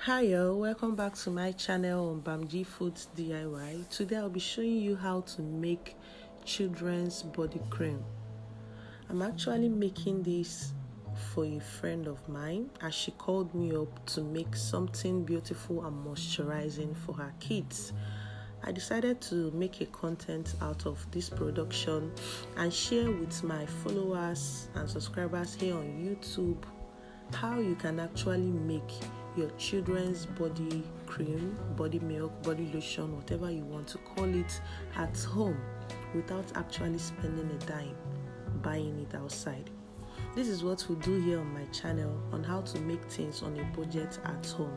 Hi y'all, welcome back to my channel on Bamji Foods DIY. Today I'll be showing you how to make children's body cream. I'm actually making this for a friend of mine as she called me up to make something beautiful and moisturizing for her kids. I decided to make a content out of this production and share with my followers and subscribers here on YouTube how you can actually make your children's body cream, body milk, body lotion, whatever you want to call it, at home without actually spending a dime buying it outside. This is what we do here on my channel on how to make things on a budget at home.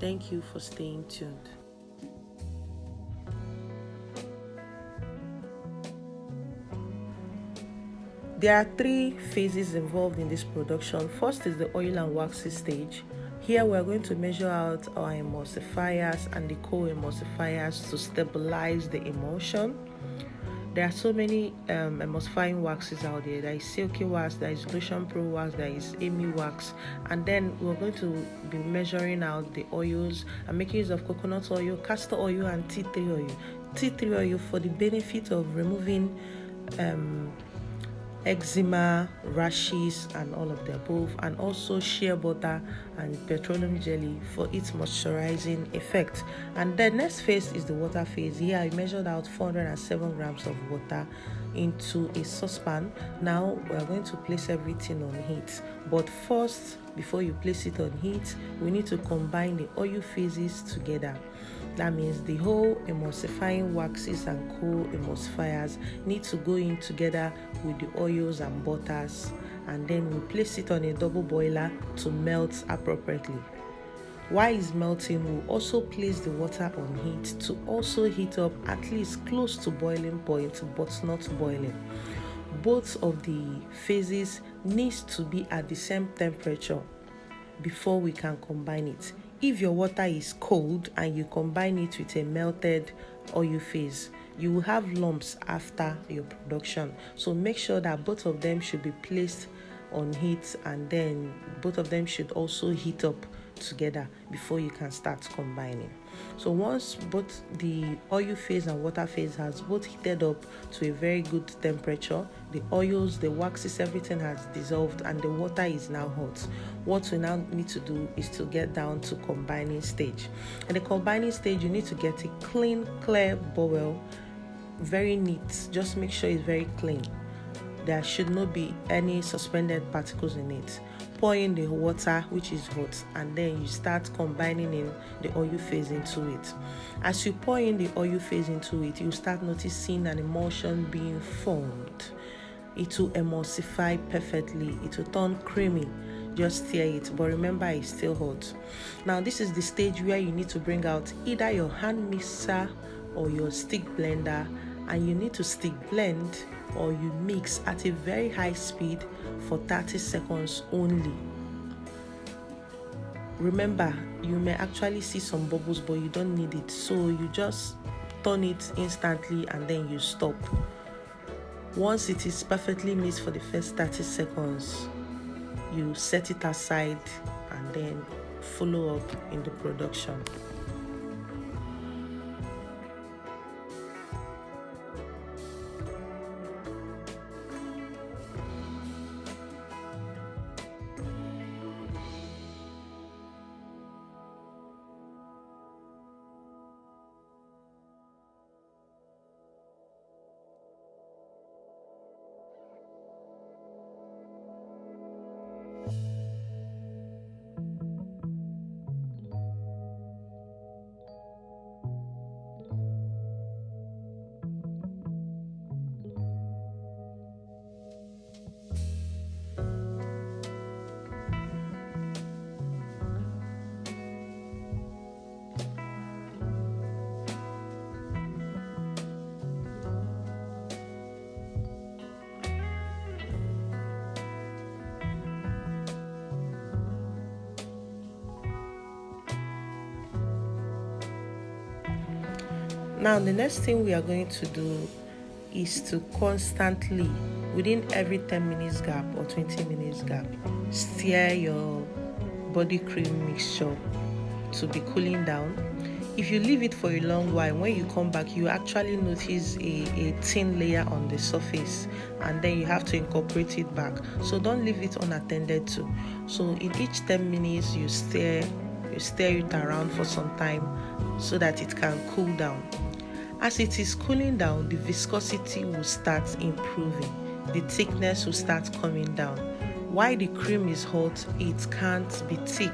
Thank you for staying tuned. There are three phases involved in this production. First is the oil and waxy stage. Here we are going to measure out our emulsifiers and the co-emulsifiers to stabilize the emulsion. There are so many emulsifying waxes out there. There is Silky Wax, there is Lotion Pro Wax, there is Amy Wax, and then we're going to be measuring out the oils and making use of coconut oil, castor oil, and tea tree oil. Tea tree oil for the benefit of removing eczema, rashes, and all of the above, and also shea butter and petroleum jelly for its moisturizing effect. And the next phase is the water phase. Here I measured out 407 grams of water into a saucepan. Now we are going to place everything on heat, but first, before you place it on heat, we need to combine the oil phases together. That means the whole emulsifying waxes and co-emulsifiers need to go in together with the oils and butters, and then we place it on a double boiler to melt appropriately. While it's melting, we'll also place the water on heat to also heat up at least close to boiling point, but not boiling. Both of the phases needs to be at the same temperature before we can combine it. If your water is cold and you combine it with a melted oil phase, you will have lumps after your production. So make sure that both of them should be placed on heat, and then both of them should also heat up together before you can start combining. So once both the oil phase and water phase has both heated up to a very good temperature, the oils, the waxes, everything has dissolved and the water is now hot. What we now need to do is to get down to combining stage. In the combining stage, you need to get a clean, clear bowl, very neat. Just make sure it's very clean. There should not be any suspended particles in it. Pour in the water, which is hot, and then you start combining in the oil phase into it. As you pour in the oil phase into it, you start noticing an emulsion being formed. It will emulsify perfectly. It will turn creamy. Just stir it, but remember it's still hot. Now this is the stage where you need to bring out either your hand mixer or your stick blender, and you need to stick blend or you mix at a very high speed for 30 seconds only. Remember, you may actually see some bubbles, but you don't need it, so you just turn it instantly and then you stop. Once it is perfectly mixed for the first 30 seconds, you set it aside and then follow up in the production. Now the next thing we are going to do is to constantly, within every 10 minutes gap or 20 minutes gap, stir your body cream mixture to be cooling down. If you leave it for a long while, when you come back, you actually notice a thin layer on the surface, and then you have to incorporate it back. So don't leave it unattended to. So in each 10 minutes, you stir it around for some time so that it can cool down. As it is cooling down, the viscosity will start improving. The thickness will start coming down. While the cream is hot, it can't be thick.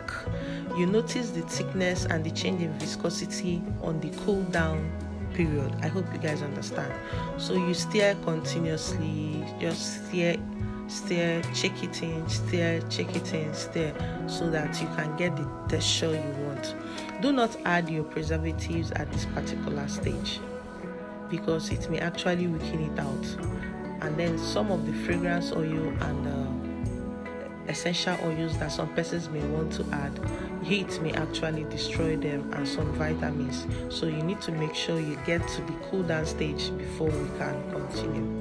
You notice the thickness and the change in viscosity on the cool down period. I hope you guys understand. So you stir continuously, just stir, check it in, stir, check it in, stir, so that you can get the texture you want. Do not add your preservatives at this particular stage, because it may actually weaken it out. And then some of the fragrance oil and essential oils that some persons may want to add, heat may actually destroy them, and some vitamins. So you need to make sure you get to the cool down stage before we can continue.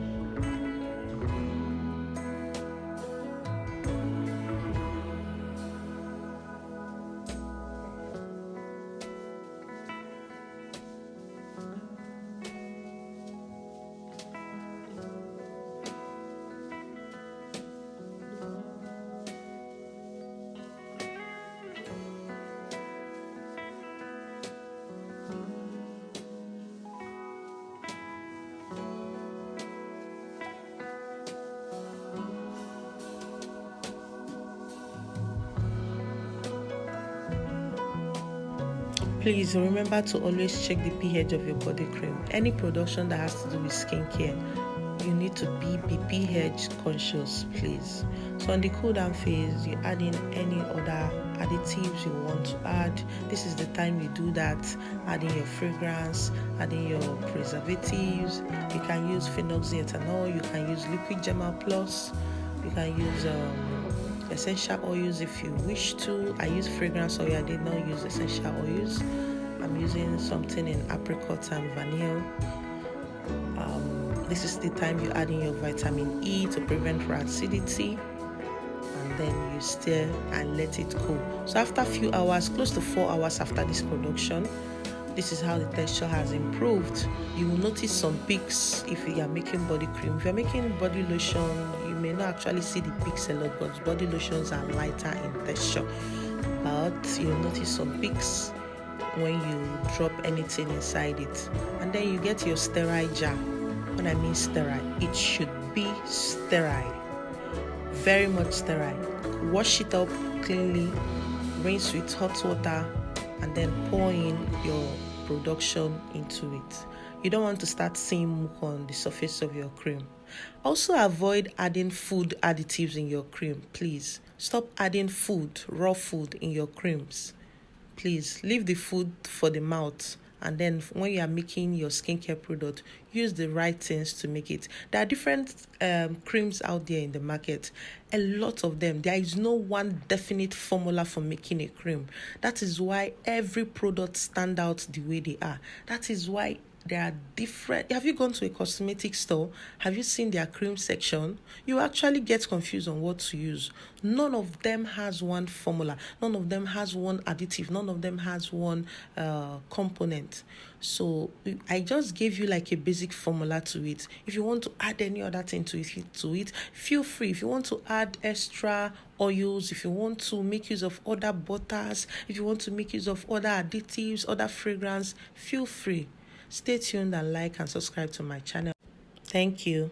Please remember to always check the pH of your body cream. Any production that has to do with skincare, you need to be pH conscious, please. So on the cool down phase, you add in any other additives you want to add. This is the time you do that. Add in your fragrance, add in your preservatives. You can use phenoxyethanol, you can use liquid Gemal Plus, you can use essential oils if you wish to. I use fragrance oil, I did not use essential oils. I'm using something in apricot and vanilla. This is the time you add in your vitamin E to prevent acidity, and then you stir and let it cool. So after a few hours, close to 4 hours after this production, this is how the texture has improved. You will notice some peaks if you are making body cream. If you're making body lotion, you may not actually see the peaks a lot, but body lotions are lighter in texture. But you'll notice some peaks when you drop anything inside it. And then you get your sterile jar. When I mean sterile, it should be sterile. Very much sterile. Wash it up cleanly, rinse with hot water, and then pour in your production into it. You don't want to start seeing muck on the surface of your cream. Also avoid adding food additives in your cream, please. Stop adding food, raw food in your creams. Please leave the food for the mouth, and then when you are making your skincare product, use the right things to make it. There are different creams out there in the market, a lot of them. There is no one definite formula for making a cream. That is why every product stands out the way they are. That is why there are different. Have you gone to a cosmetic store? Have you seen their cream section? You actually get confused on what to use. None of them has one formula. None of them has one additive. None of them has one component. So I just gave you like a basic formula to it. If you want to add any other thing to it, feel free. If you want to add extra oils, if you want to make use of other butters, if you want to make use of other additives, other fragrance, feel free. Stay tuned and like and subscribe to my channel. Thank you.